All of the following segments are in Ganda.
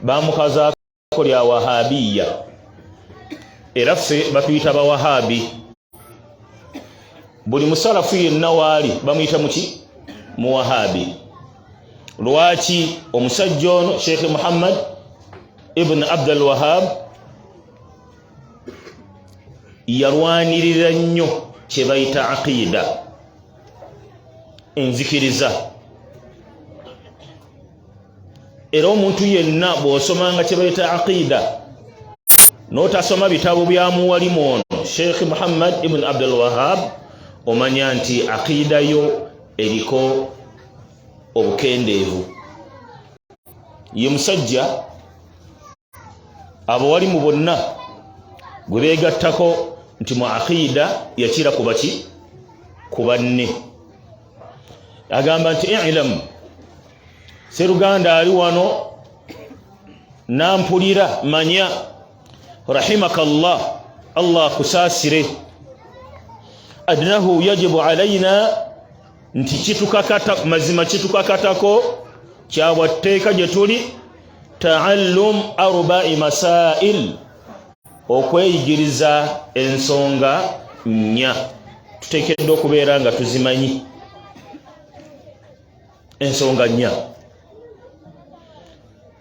bamukazaako lya wahabiya era ffe batuyita bawahabi. Buli musalafu yenna waali bamuyita muki? Muwahabi. Lwaki? Omusajja ono Sheikh Muhammad ibn Abdul Wahhab yalwanirira nnyo kye bayita aqida, enzikiriza. Era omuntu yenna bw'osomanga kye bayita aqida n'otasoma bitabo bya muwalimu ono Sheikh Muhammad ibn Abdul Wahhab, omanya nti aqida yo eriko obukendeevu. Ye musajja abawalimu bonna gwe beegattako nti mu aqida yakira ku baki? Ku banne. Agamba nti i'lam, Sseruganda ali wano nampulira, manya, rahimakallah, Allah kusaasire, adnahu yajibu alaina, nti kitukakata, mazima kitukakatako, kyabwatteeka gye tuli, taallum arba'i masail, okweyigiriza ensonga nnya. Tuteekeddwa okubeera nga tuzimanyi ensonga nnya.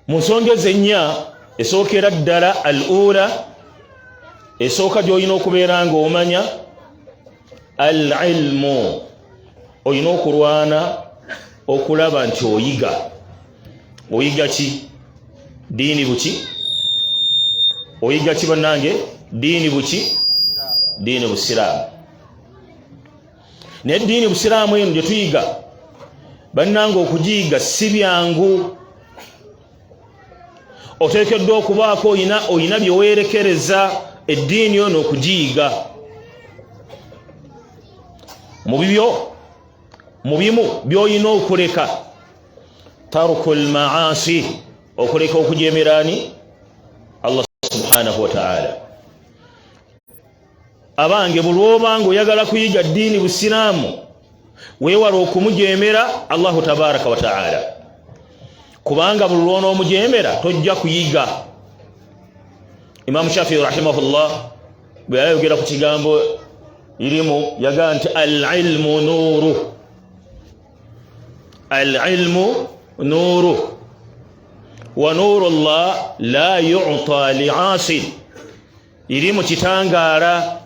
Mu nsonga ezennya esookera ddala al-ula, esooka gy'olina okubeera nga omanya al-ilmu. Olina okulwana okulaba nti oyiga. Oyiga ki? Diini buki? Oyiga ki bannange? Diini buki? Diini Busiraamu. Naye diini Busiraamu eno gye tuyiga bannange okugiyiga si byangu. Oteekeddwa okubaako oyina byeweerekereza eddiini yo n'okugiyiga. Mu bimu by'olina okuleka, tarukul maasi, okuleka okujeemeraani Allah subhanahu wa ta'ala. Abange buli obanga oyagala kuyiga ddiini Busiraamu weewala okumujeemera Allahu tabaraka wa ta'ala, kubanga buli lw'onoomujeemera tojja kuyiga. Imam Shafi'i rahimahullah bwe yayogera ku kigambo irimu yagaa nti al-ilmu nuuru, al-ilmu nuuru wa nuurullah la yu'ta li'aasin. Irimu kitangaala,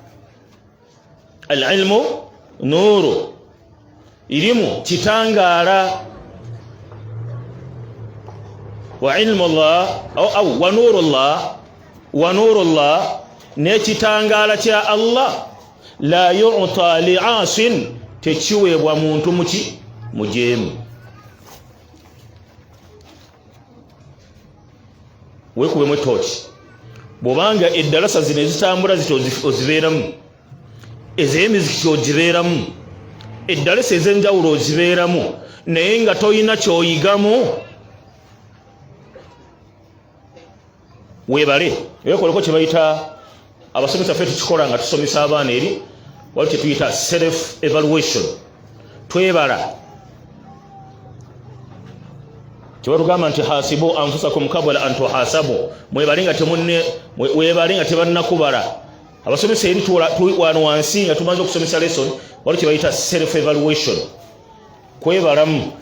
al-ilmu nuuru, irimu kitangaala, wa ilmullah au wa nuurullah ne kitangaala kya Allah la yu'ta li'aasin, tekiweebwa muntu muki? Mujeemu. Weekubemu ettooki. Bw'obanga eddalasa zino ezitambula ziti ozibeeramu, ez'emiziki ogibeeramu, eddalasa ez'enjawulo ozibeeramu, naye nga toyina kyoyigamu, weebale. Weekoleko kye bayita, abasomesa ffe tukikola nga tusomesa abaana eri, waliwo kye tuyita self evaluation. Twebala. Kibatugamba nti hasibu anfusakum kabla an tuhasabu, weebale nga tebannakubala. Abasomesa eri wano wansi nga tumaze okusomesa lesson, waliwo kye bayita self evaluation. Kwebalamu,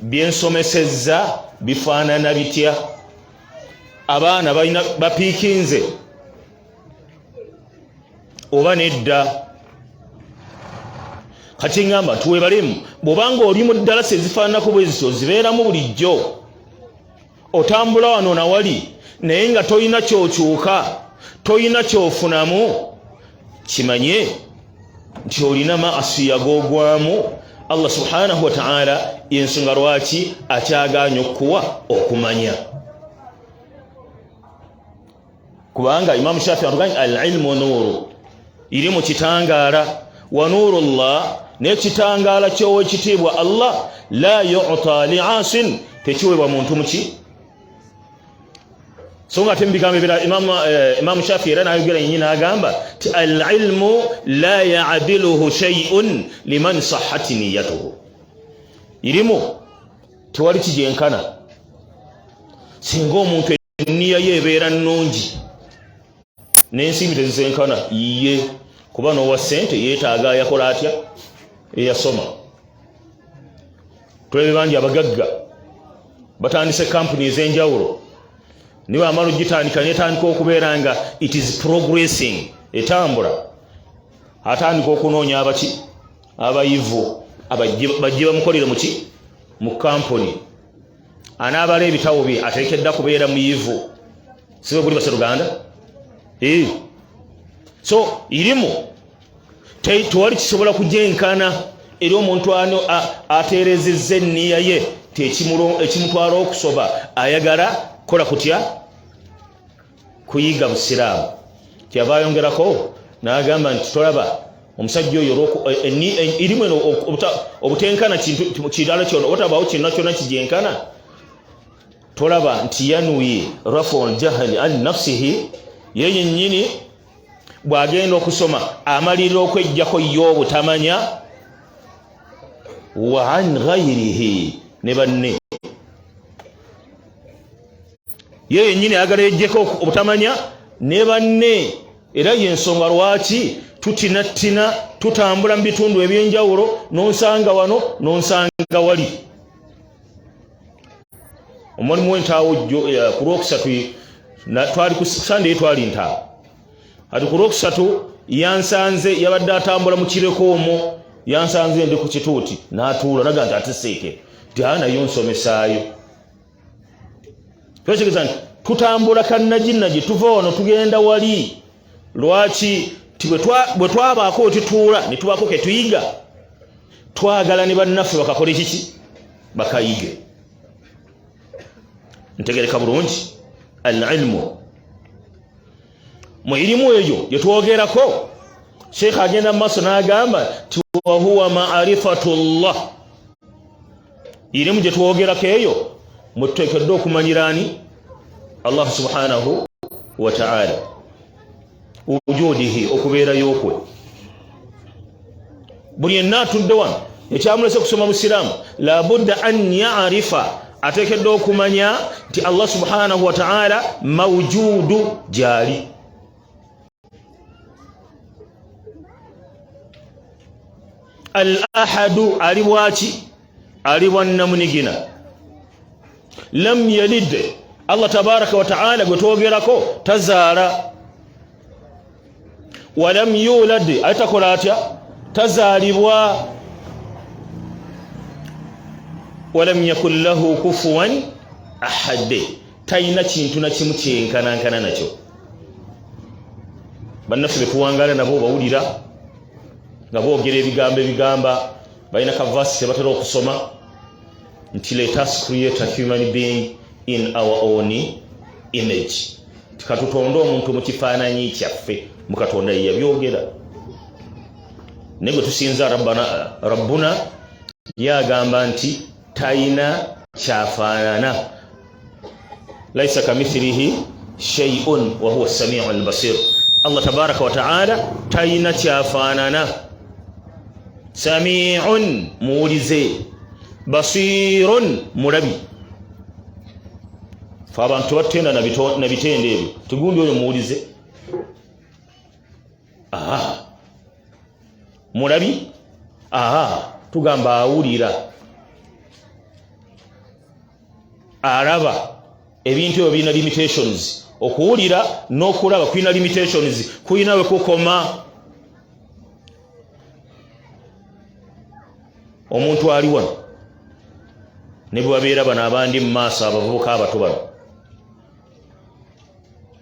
byensomesezza bifaanana bitya? Abaana balina bapiikinze oba nedda? Kati ngamba tuwebalemu, bw'obanga oli mu ddalasa ezifaananako bwe zityo zibeeramu bulijjo, otambula wano na wali, naye nga toyina kyokyuka, toyina kyofunamu, kimanye nti olina maasiya g'ogwamu. Allah subhanahu wa ta'ala y'ensonga lwaki akyagaanye okuwa okumanya. Kubanga Imam Shafi'i atugambye al-ilmu nuuru, irimu kitangaala, wa nuurullah ne kitangaala ky'owekitiibwa Allah la yu'ta li'aasin, tekiweebwa muntu muki? So nga tembigambo ebirala Imam Shafi'i era n'ayogera yennyini n'agamba ti al-ilmu la ya'diluhu shay'un liman sahhat niyyatuhu. Irimu tewali kijenkana, singa omuntu enniya ye ebeera nnungi n'ensimbi tezisenkana ye kuba n'owa ssente yeetaaga yakola atya eyasoma. Tulebe bangi abagagga batandise kampuni ez'enjawulo niwe amala ogitandika netandika okubeera nga it is progressing etambula, atandika okunoonya abaki abayivu bajje bamukolere muki mu kampuni, anaabala ebitabo bye ateekedda kubeera muyivu, sibe buli baseruganda so irimu tewali kisobola kujenkana eri omuntu ano ateerezezza enniya ye ekimutwala okusoba ayagala kola kutya kuyiga busiraamu. Kyava ayongerako n'agamba nti tolaba omusajja oyo irimu eno obutenkana kintu kirala kyona otabaawo kirina kyona kijenkana, tolaba nti yanuye rafu ljahali an nafsihi, ye yennyini bw'agenda okusoma amalirira okwejjako ye obutamanya, wa an ghayrihi ne banne, ye yennyini ayagala yejjeko obutamanya ne banne. Era yensonga lwaki tutinattina tutambula mu bitundu ebyenjawulo, nonsanga wano nonsanga wali. Omulimu w'entaawo ku lwokusatu twali ku Sunday twali ntaawo, ati ku lwokusatu yansanze yabadde atambula mu kireko omwo, yansanze ndi ku kituuti n'atuula naga nti ate seeke nti nayo nsomesaayo. Twekigeza nti tutambula kannaginaji tuva wano tugenda wali. Lwaki bwe twabaako wetutuula ne tubaako ke tuyiga, twagala ne bannaffe bakakole kiki bakayige. Ntegereka bulungi al-ilmu mu irimu eyo gye twogerako. Sheikh agenda mu maaso n'agamba ti wa huwa ma'rifatullah, irimu gye twogerako eyo muteekeddwa okumanyiraani Allah subhanahu wa ta'ala, wujudihi okubeerayo kwe. Buli yenna atudde wano ekyamulese kusoma busiraamu labudda an ya'rifa, ateekeddwa okumanya nti Allah subhanahu wa ta'ala mawjudu gyali. Al-ahadu ali bwaki ali bwannamunigina. Lam yalid, Allah tabaraka wa ta'ala gwe twogerako tazaala. Walam yulad, ayitakola atya tazaalibwa. Walam yakun lahu kufuwan ahad, tayina kintu na kimu kyenkanankana nakyo. Bannaffe be tuwangaala nabo bawulira nga boogera ebigamba balina kavasi tebatera okusoma nti let us create a human being in our own image, tikatutonda omuntu mu kifaananyi kyaffe mu Katonda ye yabyogera. Naye gwe tusinza rabbuna yagamba nti tayina kyafaanana, laisa kamithilihi shay'un wa huwa as-sami'u al-basir. Allah tabaraka wa ta'ala tayina kyafaanana, sami'un muwulize, basirun mulabi. Fa abantu batenda na bitende ebyo tugundi oyo muwulize, mulabi tugamba awulira, araba. Ebintu ebyo birina limitations. Okuwulira n'okulaba kulina limitations, kulina we kukoma. Omuntu ali wano ne bwe babeera bano abandi mu maaso abavubuka abato bano,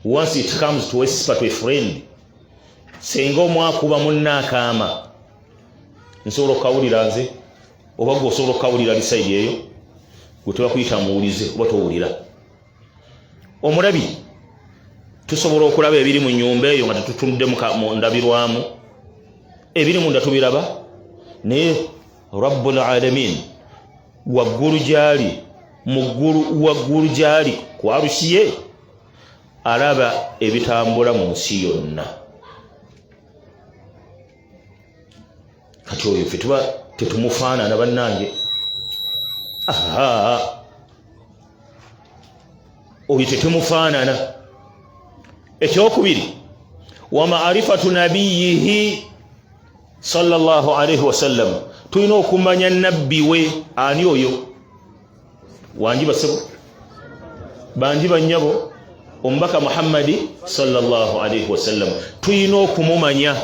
once it comes to a sister, to a friend, senga omwakuba munnaakaama nsobola okukawulira nze oba gwe osobola okukawulira lisaidi eyo, gwe tebakuyita muwulize oba towulira. Omulabi tusobola okulaba ebiri mu nnyumba eyo nga tetutunudde mu ndabirwamu, ebiri munda tubiraba, naye Rabbul Alamin waggulu gyali, waggulu gyali ku arushi ye alaba ebitambula mu nsi yonna. Kati oyo ffe tuba tetumufaanana bannange. oyo temufaanana. Ekyokubiri wa ma'rifatu nabiyyihi sallallahu alayhi wasallam, tulina okumanya nabbi we. Ani oyo? Wangi basebo bangi banyabo omubaka Muhammadi sallallahu alayhi wasallam, tulina okumumanya.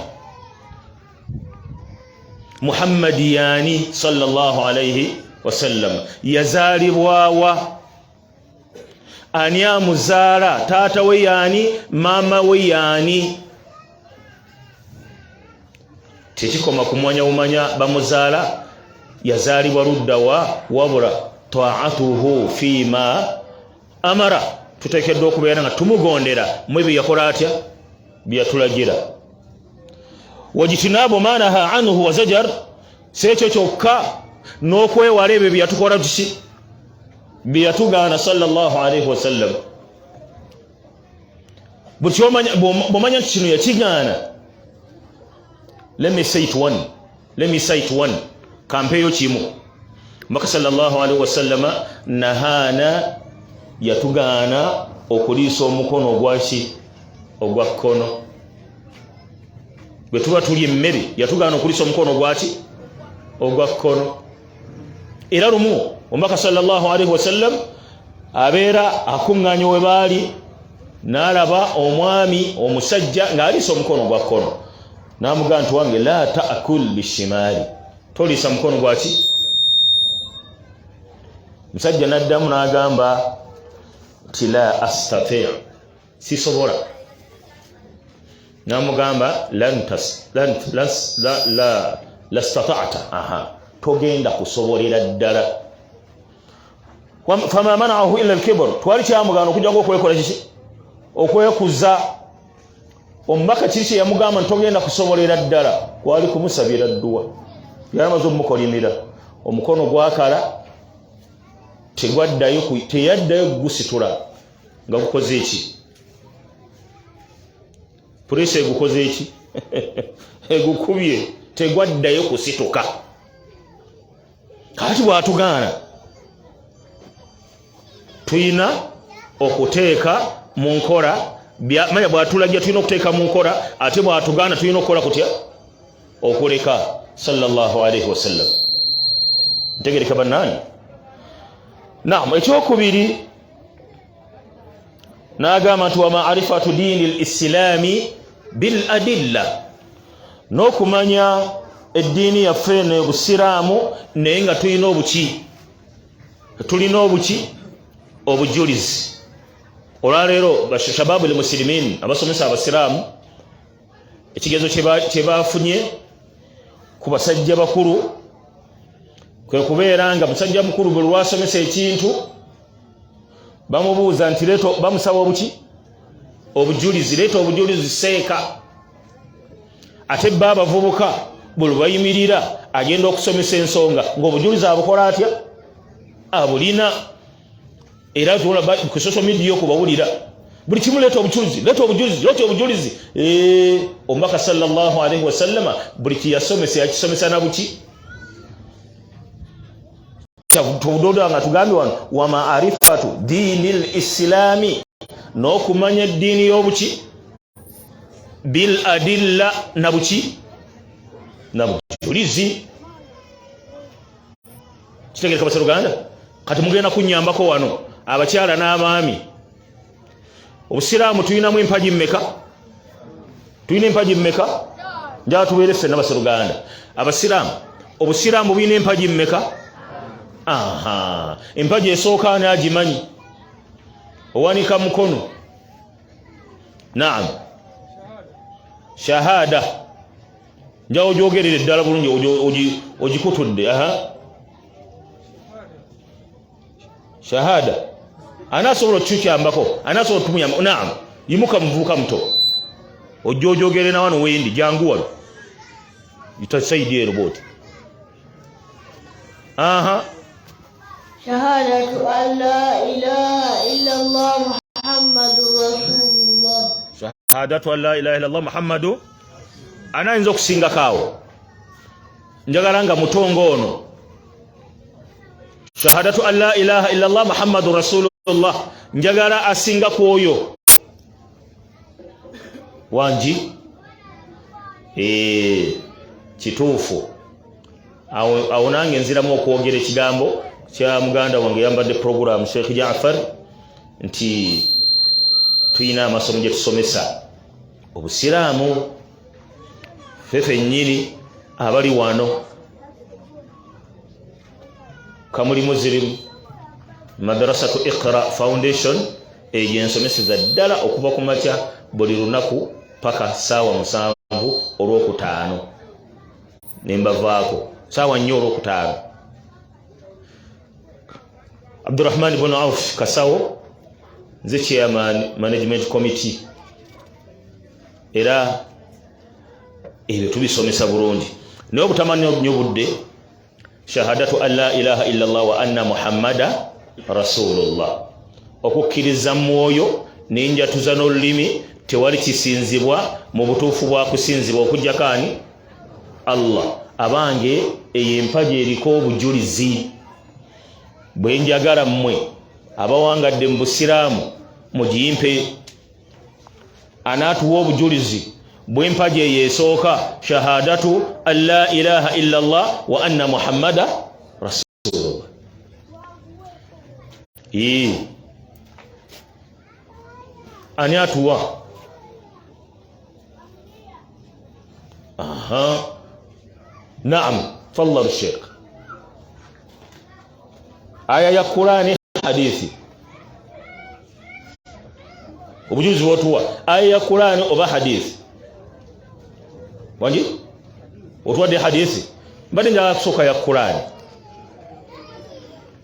Muhammadi yani sallallahu alayhi wasallam yazaalibwawa? Ani amuzaala? Taata we yani? Maama we yani? Tekikoma kumanya umanya bamuzaala yazaalibwa ludda wa, wabula ta'atuhu fima amara, tuteekeddwa okubeera nga tumugondera mu bye yakola atya, bye yatulagira. Wajitinabu manaha anhu wa zajar, sekyo kyokka n'okwewala ebyo bye yatukola tuki, bye yatugaana sallallahu alayhi wasallam. Buli kyomanya bw'omanya nti kino yakigaana, let me cite one kampeyo kimu. Mbaka sallallahu alayhi wasallama nahana, yatugaana okuliisa omukono ogwaki, ogwa kkono. Bwe tuba tuli emmere yatugaana okuliisa omukono ogwaki, ogwa kkono. Era lumu omubaka sallallahu alayhi wasallam abeera akuŋŋaanya we baali, n'alaba omwami omusajja ng'aliisa omukono ogwa kkono, n'amugamba nti wange la ta'kul bishimaali, toliisa mukono gwaki. Musajja n'addamu n'agamba nti la astati', sisobola. N'amugamba lastata'ta, togenda kusobolera ddala. Fama mana'ahu illa al-kibr, twali kyamugaana okujja okwekola kiki, okwekuza. Omubaka kiki yamugamba ntogenda kusobolera ddala, kwali kumusabira dduwa, yamaze omukolimira. Omukono gwakala, teyaddayo gusitula nga gukoze eki, puresa egukoze eki egukubye, tegwaddayo kusituka. Kati bwatugaana, tuyina okuteeka mu nkola manya bwatulagira, tuyina okuteeka mu nkola, ate bwatugaana tuyina okukola kutya, okuleka. Sallallahu alayhi wasallam. Ntegereka bannani? Naam, ekyokubiri n'agamba nti wa ma'rifatu diini l-islaami bil adilla, n'okumanya eddiini yaffe eno obusiraamu naye nga tulina obuki, obujulizi. Olwaleero shababu l-muslimin, abasomesa abasiraamu, ekigezo kye bafunye ku basajja bakulu kwe kubeera nga musajja mukulu bwe lwasomesa ekintu bamubuuza nti leeto, bamusaba obujulizi, leeta obujulizi seeka. Ate bba abavubuka bwe bayimirira agenda okusomesa ensonga ng'obujulizi abukola atya, abulina. Era tulaba ku social media okubawulira buli kimu, leeta obujulizi. Omubaka sallallahu alayhi wasallama buli kiyasomesa yakisomesa na buki, tubudodo nga tugambe wano wa ma'rifatu diinil islaami, n'okumanya eddiini y'obuki, bil adilla, na buki, na bujulizi. Kitegereka basiruganda? Kati mugenda kunnyambako wano abakyala n'abaami. Obusiraamu tulinamu empaji mmeka? Tulina empaji mmeka? Njala tubeere ffenna basiruganda. Abasiraamu, obusiraamu bulina empaji mmeka? Empaji esooka ani agimanyi? Owanika mukono. Naam, shahada. Njala ogyogerere ddala bulungi, ogikutudde. Shahada anasobola okukyambako, anasobola otumuyamba. Naam, yimuka muvubuka muto, ojjoojogere na wano wendi, jangu wano, itasaidie roboti. Shahadatu an la ilaha illa Allah Muhammadur Rasulullah. Shahadatu an la ilaha illa Allah Muhammadu. Anayinza okusinga kaawo, njagala nga mutongo ono. Shahadatu an la ilaha illa Allah Muhammadur Rasulullah rasulullah njagala asinga ku oyo wangi kituufu awo nange nziramu okwogera ekigambo kya muganda wange yambadde program Sheikh Jaafar nti tuyina amasomo gye tusomesa obusiraamu fefe nnyini abali wano kamuli muzirimu madrasatu Iqra Foundation eyo ensomeseza ddala okuva ku makya buli lunaku paka saawa 7 olwokutaano nembavaako saawa 4 olwokutaano. Abdurrahman ibn Auf Kasawo nze chairman management committee era ebyo tubisomesa bulungi naye obutamanya nnyo budde shahadatu an la ilaha illa Allah wa anna Muhammada rasulullah okukkiriza mwoyo n'enjatuza n'olulimi tewali kisinzibwa mu butuufu bwa kusinzibwa okujja kaani Allah. Abange eyo empaja eriko obujulizi bwe njagala mmwe abawangadde mu busiraamu mugimpe anaatuwa obujulizi bw'empaja eyo esooka shahadatu an la ilaha illa Allah wa anna Muhammada rasulullah. Ani atuwa? Naam, fadhal Sheikh. Aya ya Qur'ani hadithi obujuzi wotuwa aya ya Qur'ani oba hadithi wangi otwadde hadithi mbadde njagala kusooka ya Qur'ani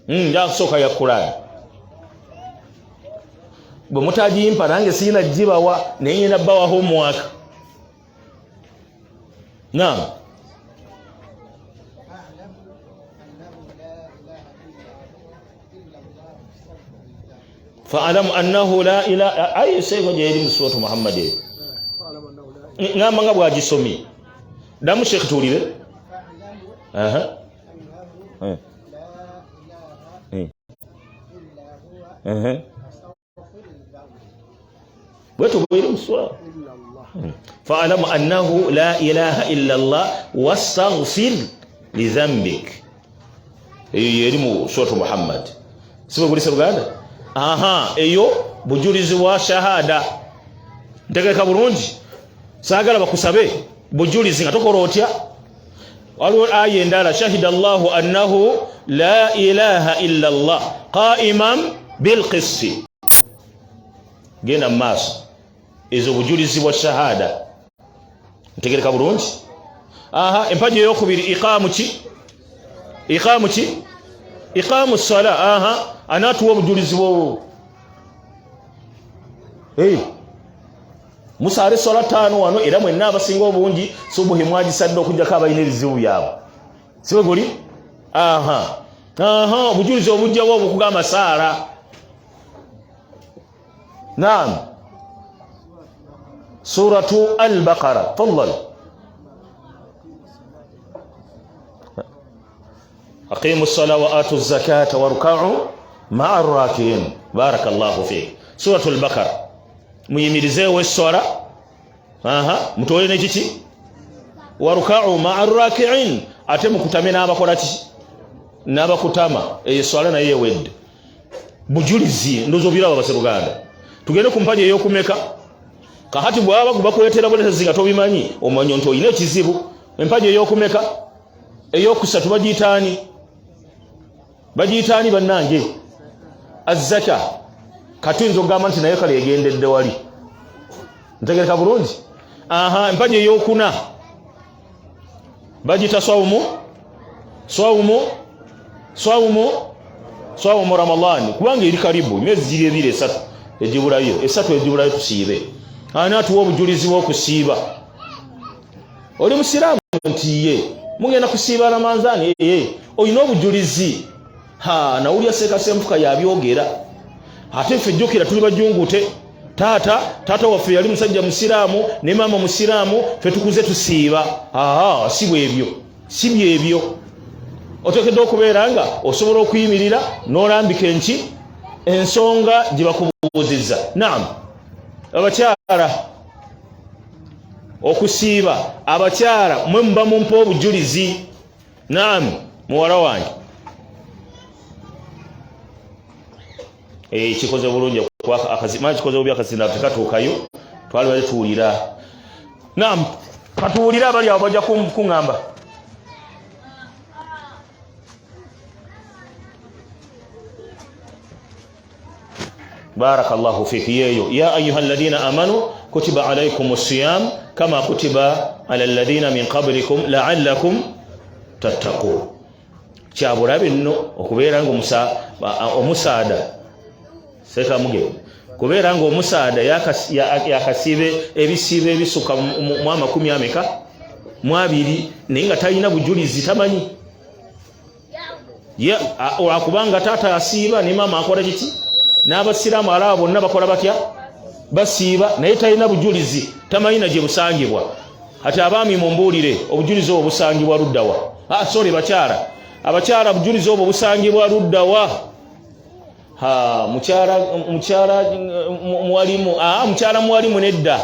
njagala kusooka ya Qur'ani bwe mutagimpa nange sirina gibawa naye nyina bbawa homework. Naam fa'alam annahu la ilaha ay sego jeeri musuratu Muhammad ngamba nga bwagisomi damu Sheikh tuulire bwetubwire musura fa'alam annahu la ilaha illa Allah wastaghfir li dhanbik eyo yeri mu suratu Muhammad sibe gulise Buganda. Eyo bujulizi wa shahada ntegeka bulungi saagala bakusabe bujulizi nga tokola otya waliwo aya endala shahida Allahu annahu la ilaha illa Allah qa'iman bil qisti genda maaso ezo bujulizi wa shahada ntegereka bulungi. Empaji eyokubiri iqamu sala anatuwa obujulizi bwo musale sola 5 wano era mwenna abasinga obungi subuhi mwagisadde okujjako abalina ebizibu byabwe sibe guli obujulizi obujjawo obukugamba saala. Naam suratu al-Baqara tafadhal. أقيموا الصلاة وآتوا الزكاة واركعوا مع الراكعين بارك الله فيك. سورة البقرة ميميرزه والسورة متولي نجيتي واركعوا مع الراكعين أتم كتامنا أباكوراتي نابا كتاما السورة نايه ود bujulizi ndozo biraba baseruganda tugende kumpaje yokumeka kahati bwaba kubakuletera bole zinga tobimanyi omanyo nto ine kizibu empaje yokumeka eyokusatu bagiyitaani bannange azzaka katunzo gamba nti naye kale yegendedde wali ntegereka bulungi. Empaji eyokuna bagita swawumu Ramadhani kubanga eri karibu emyezi giri ebiri esatu ejibulayo tusiibe. Anaatuwa obujulizi bw'okusiiba oli musiraamu nti ye mugenda kusiiba Ramadhani oyina obujulizi nawulya seeka semfuka yabyogera ate ffe jjukira tuli bajungute taata waffe yali musajja musiraamu ne maama musiraamu ffe tukuze tusiiba. si byebyo oteekedde okubeera nga osobola okuyimirira n'olambika enki ensonga gye bakubuuzizza. Naam, abakyala okusiiba, abakyala mwe muba mumpa obujulizi. Naam, muwala wange kikoze bulungi akazimanyi kikoze bubi akazinda tekatuukayo twali bali tuwulira. Naam, katuwulira abali abo bajja kuŋŋamba. Barakallahu fiki yeyo. Ya ayuha alladhina amanu kutiba alaykumus siyam kama kutiba ala alladhina min qablikum la'allakum tattaqun. Kyabulabe nno okubeera nga omusaada seka muge kubeera nga omusaada yakasiibe ebisiibe ebisuka mu 200 naye nga talina bujulizi, tamanyi olwakubanga taata asiiba ne maama akola kiki, n'abasiraamu alaba bonna bakola batya, basiiba naye talina bujulizi, tamanyi na gye busangibwa. Ati abaami mumbuulire obujulizi obwo busangibwa luddawa? Sorry, abakyala bujulizi obwo busangibwa luddawa? Mukyala mwalimu nedda,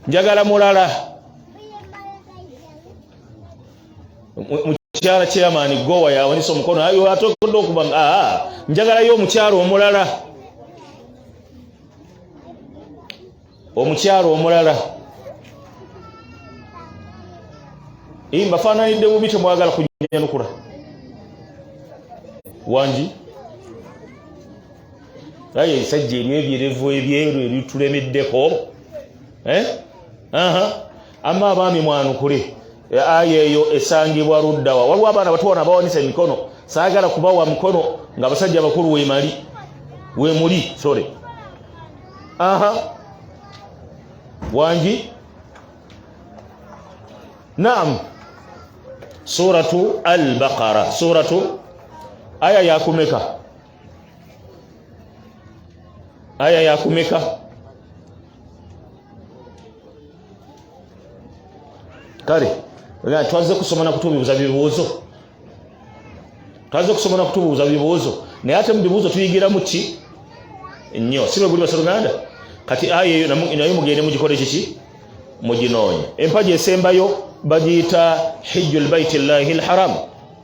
njagala mulala. Mukyala chairman gowa yawanisa omukono ayo atokodde okuba njagala yo omukyala omulala, omukyala omulala. Mbafaananidde bubi, temwagala kunyanukula wangi aye sajja ebyebyerevu ebyeru ebitulemeddeko. Amma abaami mwanukule, aya eyo esangibwa luddawa. Waliwo abaana batuwana bawanisa emikono, saagala kubawa mukono nga abasajja bakulu wemuli sorry. Wangi. Naam, suratu al-Baqara, suratu aya yakumeka, aya yakumeka. Kale twaze kusoma na kutubuuza bibuuzo, naye ate mu bibuuzo tuyigiramu ki nnyo, si bwe buli basaluganda. Kati aya eyo nayo mugende mugikole kiki, muginoonye. Empagi esembayo bagiyita hijjul baitillahi alharam,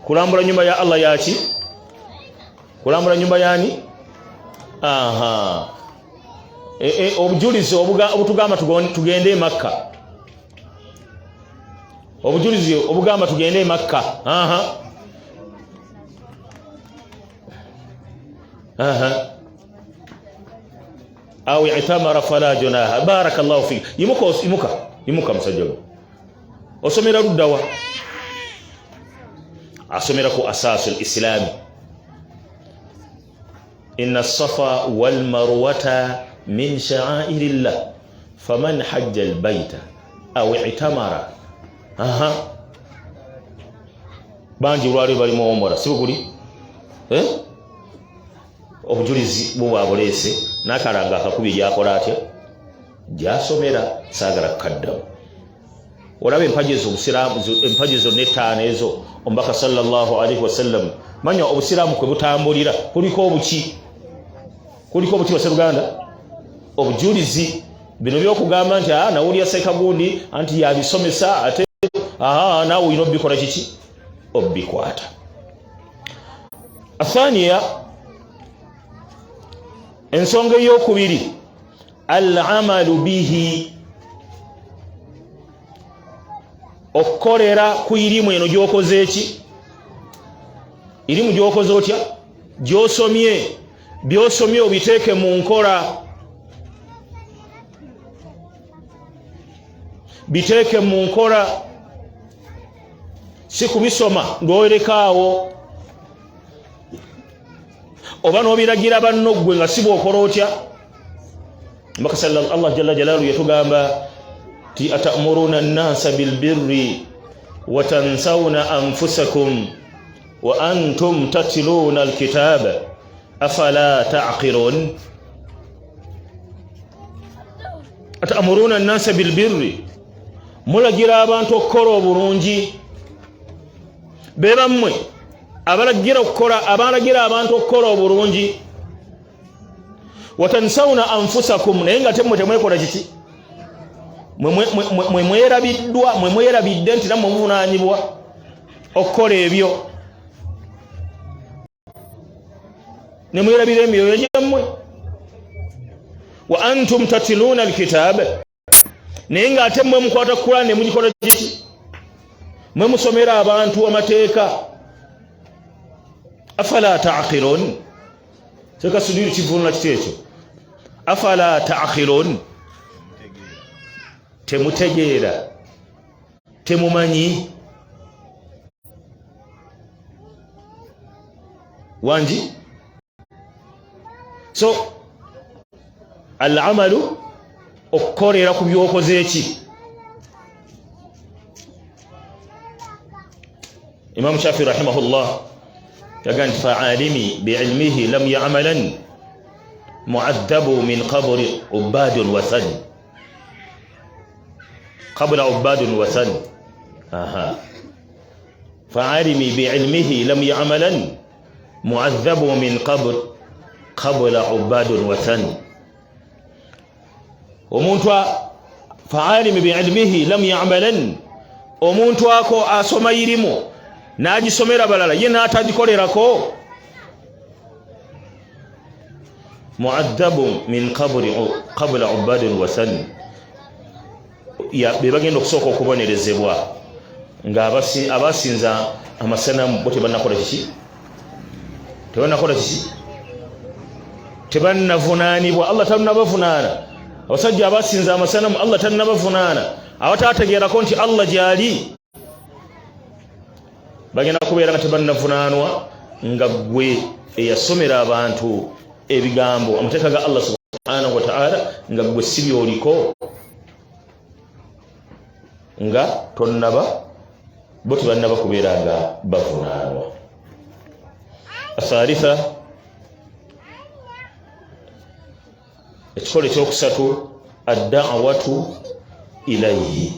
kulambula nyumba ya Allah yaki, kulambula nyumba yani. Obujulizi obutugamba tugende e Makka, obujulizi obugamba tugende e Makka. Aw i'tamara fala junaha. Barakallahu fik. Imuka musajja we. Osomera luddawa? Asomera ku asasul islami. Inna as-safa wal marwata min sha'airillah faman hajja al-bayta aw i'tamara. Banji lwali bali mu omora sibuguli obujulizi bwa bulese nakalanga akakubi yakola atya jasomera sagala kaddamu. Olabe empajezo obusiraamu, empajezo netaano ezo ombaka sallallahu alaihi wasallam. Manya obusiraamu kwe butambulira kuliko obuki, baseruganda, obujulizi bino byokugamba nti nawulya sekagundi anti yabisomesa ate naawe olina obikola kiki, obikwata. Athaniya, ensonga eyokubiri, al-amalu bihi, okukolera ku irimu eno gyokoze eki, irimu gyokoze otya, gyosomye, byosomye obiteeke mu nkola, biteeke mu nkola, si kubisoma ng'owerekaawo oba n'obiragira banno ggwe nga si bw'okola otya. Mbaka Allah jalla jalaaluhu yatugamba ti atamuruna an-nasa bil birri wa tansawna anfusakum wa antum tatluna al-kitaba afala ta'qilun. Atamuruna an-nasa bil birri, mulagira abantu okukola obulungi. Be bammwe abalagira abantu okukola obulungi watansawna anfusakum naye nga temwe temwekola kiki mwerabiddwa mwerabidde nti nammwe muvunaanyibwa okukola ebyo ne mwerabira emyoyo gyammwe wa antum tatiluna alkitab naye nga ate mmwe mukwata Qur'an ne mugikola kiki mwe musomera abantu amateeka afala ta'qilun seka sudiri kivunula kiteekyo afala ta'qilun temutegeera temumanyi wanji so al-amalu okukolera ku byokoze eki Imam Shafi rahimahullah yagan fa'alimi bi'ilmihi lam ya'malan mu'addabu min qabri ubadun wasan qabla ubadun wasan fa'alimi bi'ilmihi lam ya'malan mu'addabu min qabla ubadun wasan omuntu fa'alimi bi'ilmihi lam ya'malan omuntu ako asoma ilimu nagisomera balala ye n'atagikolerako mu'addabu min qabla ubadin wasan be bagenda okusooka okubonerezebwa nga abasinza amasanamu bo tebannakola kiki tebannavunaanibwa Allah tannabavunaana abasajja abasinza amasanamu Allah tannabavunaana awataategeerako nti Allah gyali bagenda kubeera nga tebannavunaanwa nga gwe eyasomera abantu ebigambo amateeka ga Allah subhanahu wa ta'ala nga gwe sibyoliko nga tonnaba bo tebannaba kubeera nga bavunaanwa athalitha ekikolo ekyokusatu ad-da'watu ilayhi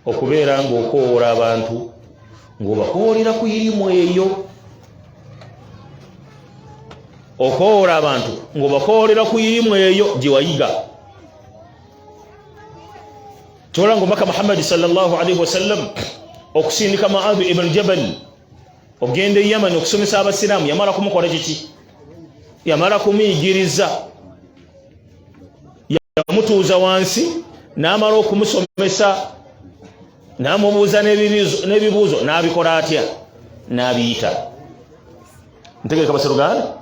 okubeera ng'okoowola abantu ng'obakoolera ku irimu eyo okoowola abantu ng'obakoolera ku irimu eyo gye wayiga kyola ng'omaka Muhammad sallallahu alaihi wasallam okusindika Mu'adh ibn Jabal ogenda e Yaman okusomesa abasiraamu yamala kumukola kiki yamala kumuyigiriza yamutuuza wansi n'amala okumusomesa namubuuza n'ebibuuzo n'abikola atya n'abiyita ntegeeka baseruganda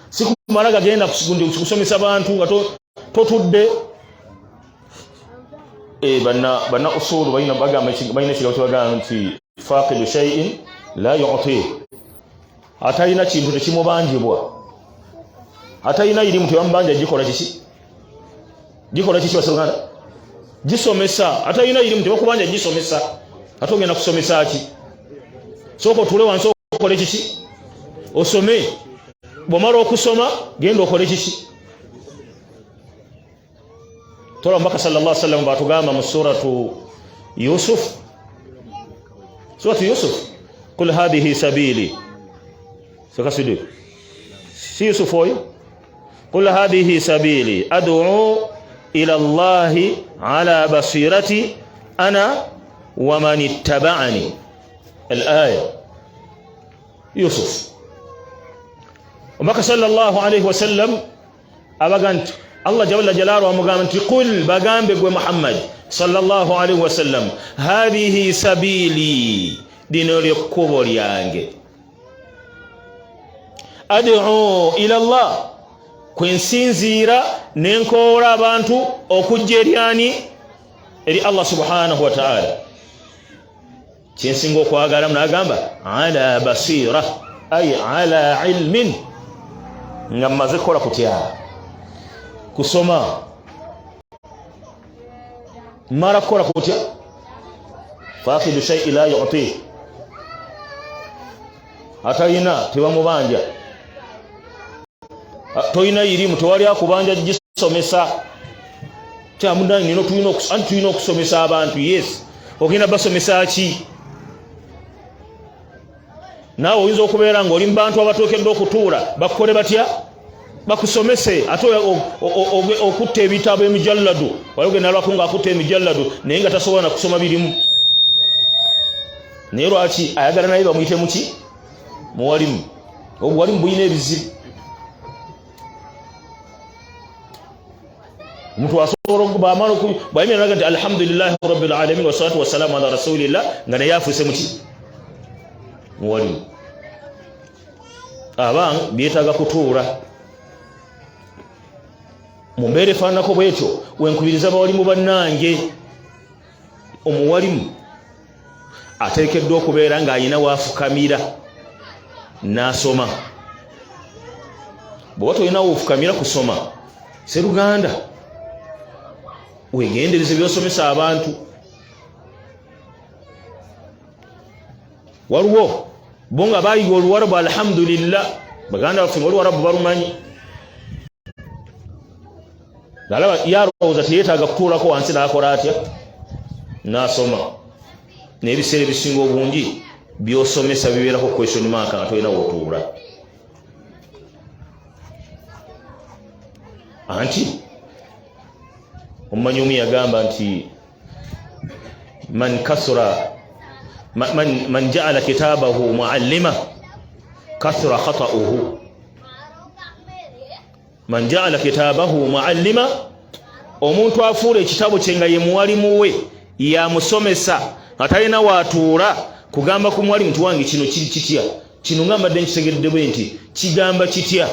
si kumala gagenda kusomesa bantu nga totudde banna usulu balina ekigabo kyebagamba nti faqidu shay'in la yu'ti atalina kintu tekimubangibwa atalina irimu tebamubanja gikola kiki baseruganda gisomesa atalina irimu tebakubanja gisomesa ate ogenda kusomesa ki sooka otule wansi okole kiki osome bw'omala okusoma genda okole kiki tola mbaka sallallahu alaihi wasallam batugamba mu suratu Yusuf qul hadhihi sabili sakasidu si Yusuf oyo qul hadhihi sabili ad'u ila Allahi ala basirati ana wa man ittaba'ani al-aya Yusuf mbaka sallallahu alaihi wasallam abagant Allah jalla jalaluhu amugamba nti qul bagambe gwe Muhammad sallallahu alaihi wasallam hadhihi sabili dino lyekkubo lyange ad'u ila Allah kwensinziira nenkoola abantu okujja eryani eri Allah subhanahu wa ta'ala kyensinga okwagala munagamba ala basira ay ala ilmin nga mmaze kukola kutya kusoma mara kukola kutya faqidu shay'in la yu'ti atalina tebamubanja toyina irimu tewali akubanja gisomesa kyamundani nino tulina okusomesa abantu yes ogenda basomesa ki naawe oyinza okubeera ng'oli mu bantu abatookedde okutuula bakukole batya bakusomese ate okutta ebitabo emijalladu walogenda alwako nga akutta emijalladu naye nga tasobola na kusoma birimu naye lwaki ayagala naye bamuyite muki muwalimu obuwalimu buyina ebizibu omuntu asobola bamala bwayimira naga nti alhamdulillahi rabbil alamin wassalatu wassalamu ala rasulillah nga naye afuuse muki muwalimu abanga byetaaga kutuula mu mbeera efaananako bwetyo wenkubiriza abawalimu bannange omuwalimu ateekeddwa okubeera ng'ayina waafukamira n'asoma bw'oba tolina waafukamira kusoma seruganda wegendereze by'osomesa abantu waliwo bo nga baayiga oluwarabu alhamdulillah baganda baffe oluwarabu balumanyi nalaba yalowooza teyeetaaga kutuulako wansi n'akola atya n'asoma n'ebiseera ebisinga obungi by'osomesa bibeerako question mark nga tolina w'otuula anti omumanyi omu yagamba nti man ja'ala kitabahu muallima kathura khata'uhu man ja'ala kitabahu muallima omuntu afuula ekitabo kye nga ye muwalimu we yamusomesa atalina waatuula kugamba ku mwalimu nti wange kino kiri kitya kino nga mbadde nkitegedde bwe nti kigamba kitya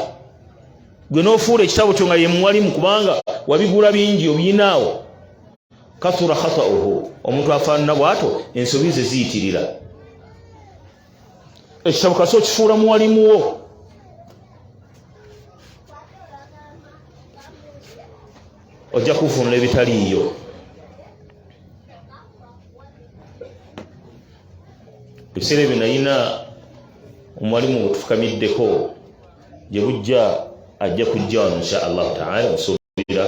gwe n'ofuula ekitabo kyo nga ye muwalimu kubanga wabigula bingi obiyinaawo kathura khata'uhu omuntu afaanana bw'ato ensobi ze ziyitirira ekitabo kasi okifuula muwalimu wo ojja kufunula ebitaliiyo ebiseera ebyo nayina omuwalimu wetufukamiddeko gye bujja ajja kujja wano insha allahu taala musuubira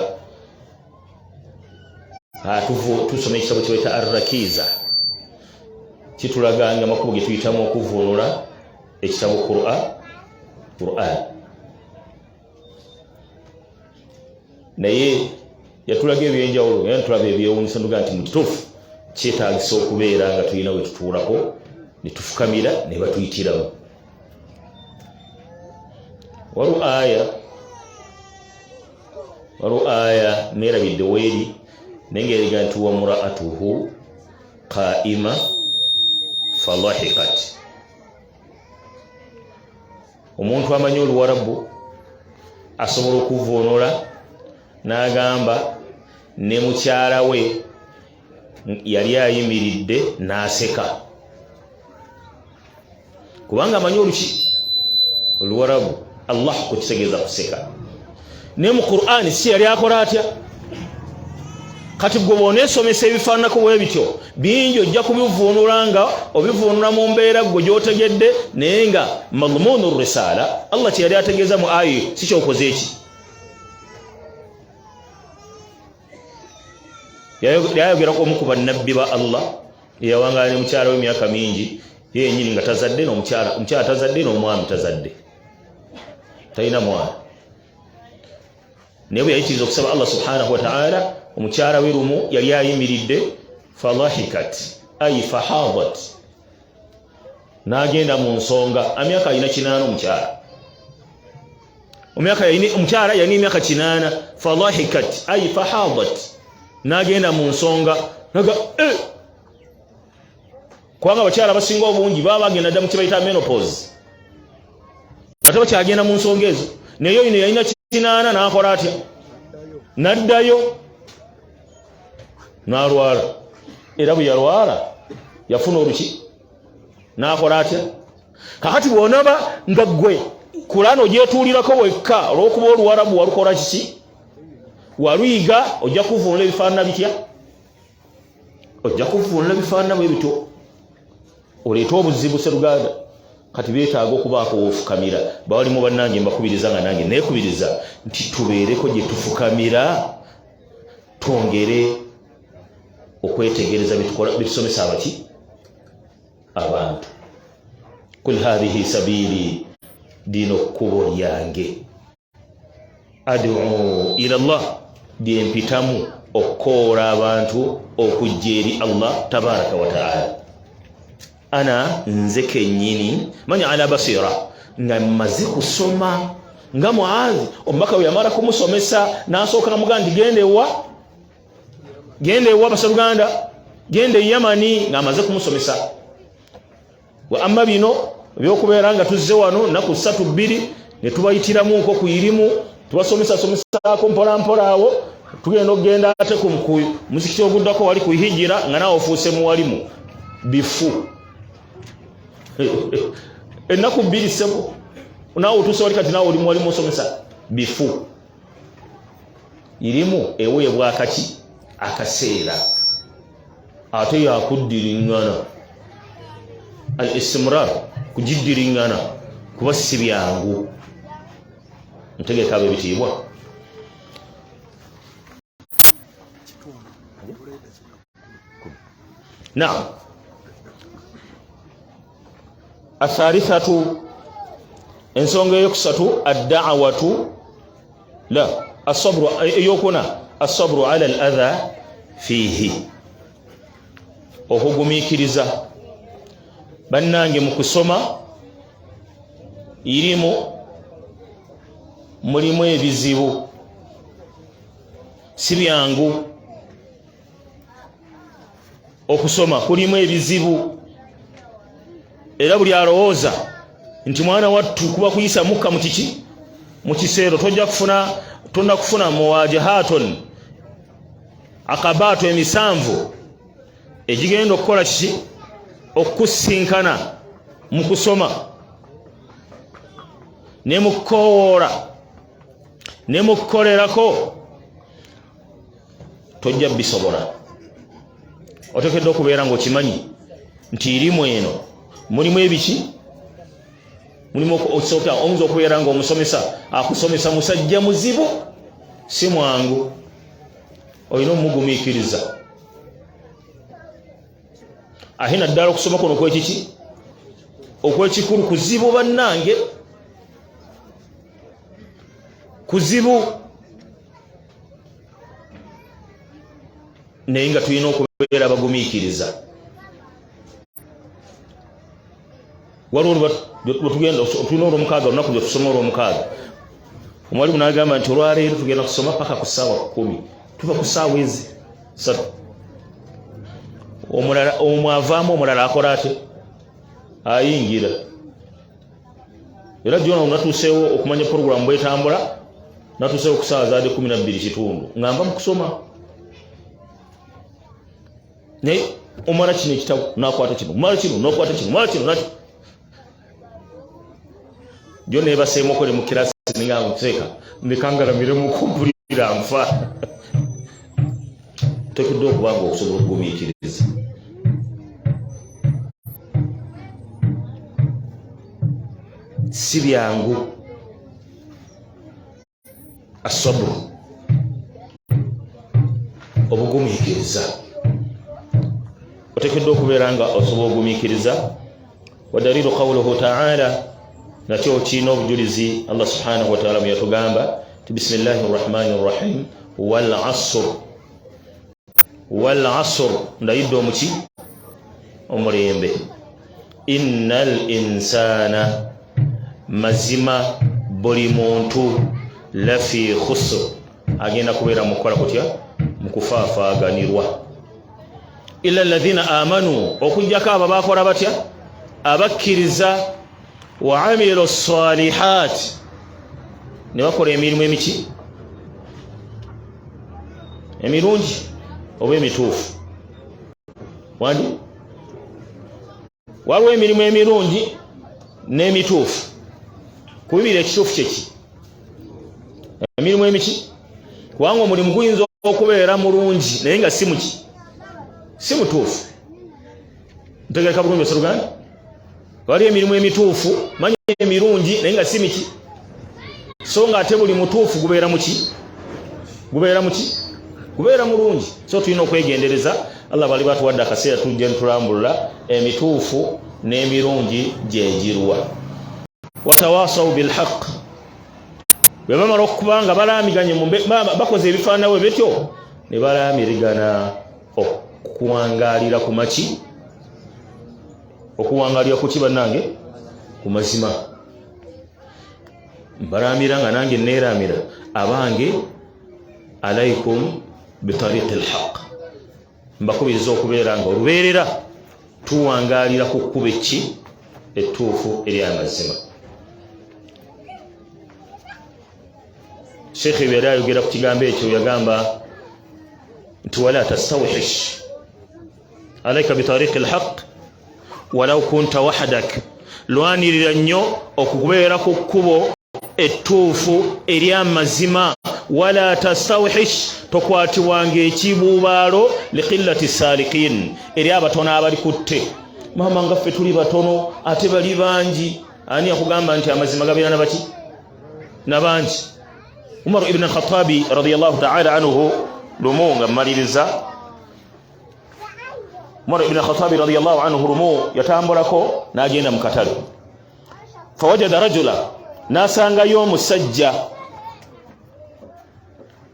tusoma ekitabo kyeweta arrakiza kitulaganga amakubo ge tuyitamu okuvunula ekitabo Qur'an naye yatulaga ebyenjawulo era tulaba ebyewuunyisa nduga nti mukituufu kyetaagisa okubeera nga tulina we tutuulako ne tufukamira ne batuyitiramu waliwo aya neerabidde weeri naye ngaeriga nti wa muraatuhu qaima falahikat omuntu amanyi oluwarabu asobola okuvunula n'agamba ne mukyala we yali ayimiridde n'aseka kubanga amanyi oluwarabu allah kukitegeeza kuseka ne mu Qur'ani si yali akola atya kati gwe bw'oneesomesa ebifaananako bwe bityo bingi ojja kubivunula nga obivunula mu mbeera gwe gy'otegedde naye nga madhumunu risaala allah kye yali ategeeza mu ayi si kyokoze eki yayogerako omu ku bannabbi ba allah eyawangaala ne mukyala w'emyaka mingi ye yenyini nga tazadde omukyala tazadde n'omwami tazadde talina mwana naye bwe yayitiriza okusaba allah subhanahu wa ta'ala omukyala we lumu yali ayimiridde falahikat ay fahadat n'agenda mu nsonga emyaka alina 8 omukyala yalina emyaka 8 falahikat ay fahadat n'agenda mu nsonga naga kubanga abakyala abasinga obungi baba bagenda dda mu kibayita menopause ate bakyagenda mu nsonga ezo naye oyo yalina 8 n'akola atya n'addayo n'alwala era bwe yalwala yafuna oluki n'akola atya kakati bw'onaba nga ggwe Kur'ani ogyetuulirako wekka olw'okuba oluwarabu walukola kiki waluyiga ojja kuvunula ebifaanana bitya ojja kuvunula ebifaanana bwe bityo oleeta obuzibu seruganda kati beetaaga okubaako woofukamira bawalimu bannange mbakubiriza nga nange neekubiriza nti tubeereko gye tufukamira twongere okwetegereza bitusomesa abaki abantu kul hadhihi sabili dino kkubo lyange ad'u ila Allah diempitamu okora abantu okujeri Allah tabaraka wa taala. Ana nze kenyini manya ala basira nga maze kusoma nga Muadh omubaka we yamara kumusomesa nasoka namugandi gende wa basaluganda gende Yamani nga amaze kumusomesa. Wa amma bino byokubeera nga tuzze wano naku 3-2 ne tubayitiramu nko kuyirimu tubasomesa ko mpola awo tugenda okugenda ate ku muzikiti oguddako wali kuhijira nga nawe ofuuse muwalimu bifu ennaku 2 sebo nawe otuuse wali kati nawe oli muwalimu osomesa bifu. Irimu eweebwa akaki akaseera ate yakuddiringana al-istimrar kujiddiringana kuba si byangu ntegeka abe bitiibwa. Naam, athalithatu ensonga eyokusatu ad-da'watu la as-sabru eyokuna as-sabru ala al-adha fihi okugumikiriza bannange mu kusoma irimu mulimu ebizibu si byangu okusoma kulimu ebizibu era buli alowooza nti mwana wattu kuba kuyisa mukka mu kiseero tonna kufuna muwajahatun akabaatu emisanvu egigenda okukola kiki okusinkana mu kusoma ne mu kukoowoora ne mu kukolerako tojja bisobola. Otekedde okubeera ng'okimanyi nti irimu eno mulimu ebiki mulimu oyinza okubeera ng'omusomesa akusomesa musajja muzibu si mwangu olina omugumiikiriza. Ate naddala okusoma kuno okwekiki okwekikulu kuzibu bannange kuzibu naye nga tulina okubeera abagumiikiriza. Waliwo tugenda tulina olwomukaaga olunaku lwe tusoma olwomukaaga omwalimu n'agamba nti olwaleero tugenda kusoma paka ku ssaawa 10 tuva ku ssaawa ezi 3 omulala omwavaamu omulala akola ate ayingira. Era jona natuuseewo okumanya programu bwetambula natuuseewo ku ssaawa zaade 12:00 ngamba mu kusoma naye omala kino ekitabo nakwata kino omala kino nokwata kino omala kino nakyo jo nebaseemu okole mu kirasi ninga muteeka ndikangalamire mu kumpulira nfa tekedde okuba nga okusobola okugumiikiriza. Si byangu asabru obugumiikiriza otekedde okubeera nga osobola okugumiikiriza. Wadalilu qawluhu ta'ala nakyo kiina obujulizi Allah subhanahu wa ta'ala yatugamba ti bismillahir rahmanir rahim wal asr ndayidde omuki omulembe innal insana mazima buli muntu lafi khusr agenda kubeera mukola kutya mukufaafaganirwa illa alladhina amanu okujjako abo bakola batya abakkiriza wa amilu salihat ne bakola emirimu emiki emirungi oba emituufu. Wandi waliwo emirimu emirungi n'emituufu. Kubibira ekituufu kyeki emirimu emiki kubanga omulimu guyinza okubeera mulungi naye nga si mutuufu. Ntegeka bulungi osaluganda wali emirimu emituufu manya emirungi naye nga si miki so nga ate buli mutuufu gubeera mulungi. So tulina okwegendereza. Allah bali batuwadde akaseera tujja ntulambulula emituufu n'emirungi gyegirwa. Watawasaw bilhaq bwe bamala okubanga balaamiganye bakoze ebifaananawo betyo ne balaamirigana okuwangaalira ku maki okuwangaalira ku kibannange ku mazima mbalaamira nga nange neeraamira abange alaikum bitariqi lhaq mbakubiriza okubeera nga olubeerera tuwangaalira ku kkuba ki ettuufu ery'amazima. Sheikh yali ayogera ku kigambo ekyo yagamba nti wala tastawhish alaika bitariqi lhaq walau kunta wahdak, lwanirira nnyo okubeera ku kkubo ettuufu ery'amazima. Wala tastawhish, tokwatibwanga ekibuubaalo liqillati saaliqiin, eri abatono abali kutte. Mama nga ffe tuli batono ate bali bangi. Ani akugamba nti amazima gabeera nabaki nabangi? Umar ibn al-Khattabi radiyallahu ta'ala anhu lumu nga mmaliriza, Umar ibn al-Khattabi radiyallahu anhu lumu yatambulako n'agenda mu katale, fawajada rajula, n'asangayo omusajja.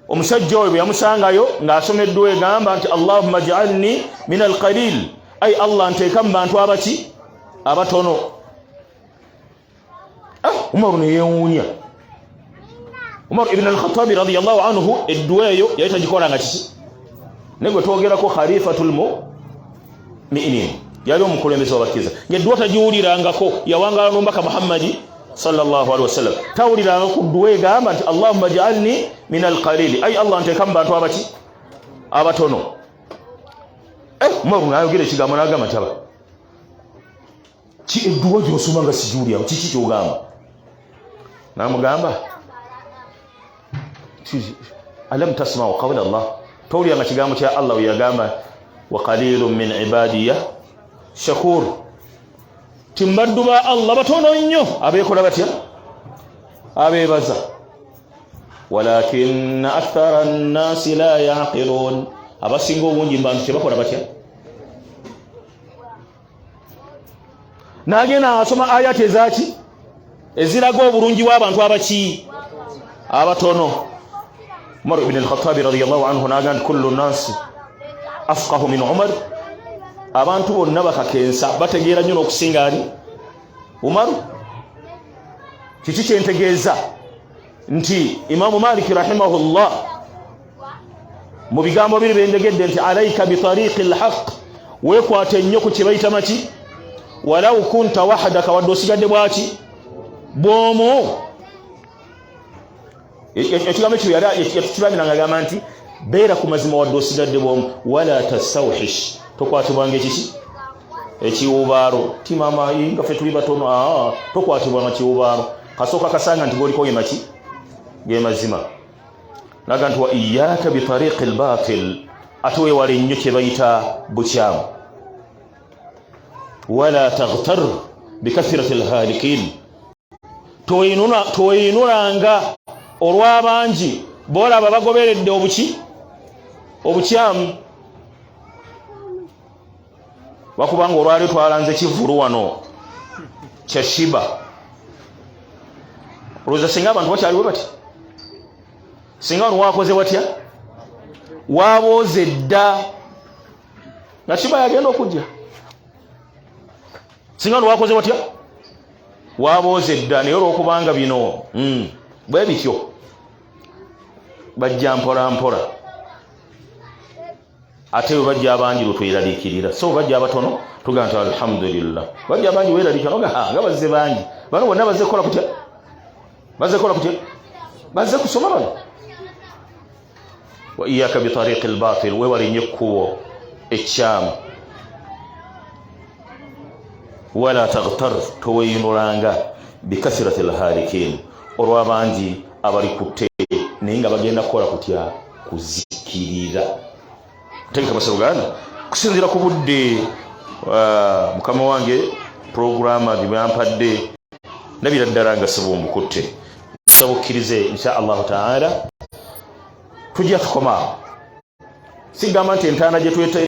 Omusajja oyo bwe yamusangayo ng'asomeddwa egamba nti Allahumma ij'alni min al-qalil, ay Allah nteeka mu bantu abaki abatono. Umar ne yeewuunya. Umar ibn al-Khattabi radiyallahu anhu eddwa eyo yali tagikola nga kiki, ne gwe twogerako khalifatul mu'minin, yali omukulembeze w'abakkiriza, ng'eddwa tagiwulirangako, yawangaala n'omubaka Muhammadi sallallahu alaihi wasallam, tawuliranga ku ddwa egamba nti Allahumma ij'alni min al-qalil, ay Allah nteeka mu bantu abaki abatono. Umar n'ayogera ekigambo n'agamba nti aba ki eddwa gy'osoma nga sigiwuliramu, kiki ky'ogamba? N'amugamba alam tasma'u qawla Allah, tawuliranga kigambo kya Allah yagamba wa qalilun min ibadiya shakur, timbaddu ba Allah batono nnyo abeekola batya abeebaza. Walakinna akthara an-nasi la ya'qilun, abasinga obungi mbantu tebakola batya. N'agenda asoma ayati ezaki eziraga obulungi bw'abantu abaki abatono. Umar ibn al-Khattabi radiyallahu anhu n'agamba kullu nasi afqahu min Umar, abantu bonna bakakensa bategeera nnyo n'okusinga ani Umar. Kiki kyentegeeza nti Imamu Maliki rahimahullah mu bigambo biri bendegedde nti alaika bitariqi lhaq, weekwate nnyo ku kyebayita maki walau kunta wahdaka, wadde osigadde bwaki bw'omu. Ekigambo ekyo yatulabiranga agamba nti beera ku mazima wadde osigadde bw'omu. Wala tastawhish, tokwatibwanga ekiki ekiwubaalo. Ti mama nga ffe tuli batono, tokwatibwanga kiwubaalo. Kasooka kasanga nti goliko gemaki ge mazima. Naga nti wa iyyaka bitariqi al-batil, ate weewale nnyo kye bayita bukyamu. Wala taghtar bikathrati al-halikin, toyinulanga olw'abangi boolaba bagoberedde obukyamu. Bakubanga olwali twalanze kivulu wano kya Shiba, olowooza singa abantu bakyaliwe bati? Singa wano wakoze watya? Wabooze dda nga Shiba yagenda okujja. Singa wano wakoze watya? Wabooze dda. Naye olw'okubanga bino bwe bityo bajja mpola mpola, ate bwe bajja abangi lwetweraliikirira. So bajja abatono tugamba nti alhamdulillah, bajja abangi weeraliikira nga bazze bangi. Bano bonna bazze kukola kutya? Bazze kukola kutya? Bazze kusoma bano. Wa iyyaka bitariqi al-batil, weewale nnyo ekkubo ekyamu. Wala taghtar, toweyinulanga bikathrati al-halikin, olw'abangi abali kutte naye nga bagenda kukola kutya? Kuzikirira. Tegeka masalo ganda kusinzira ku budde mukama wange programma gyampadde, ndabira ddala nga sibumbukutte. Nsaba okkirize insha Allahu taala tujja tukoma. Sigamba nti entaana gye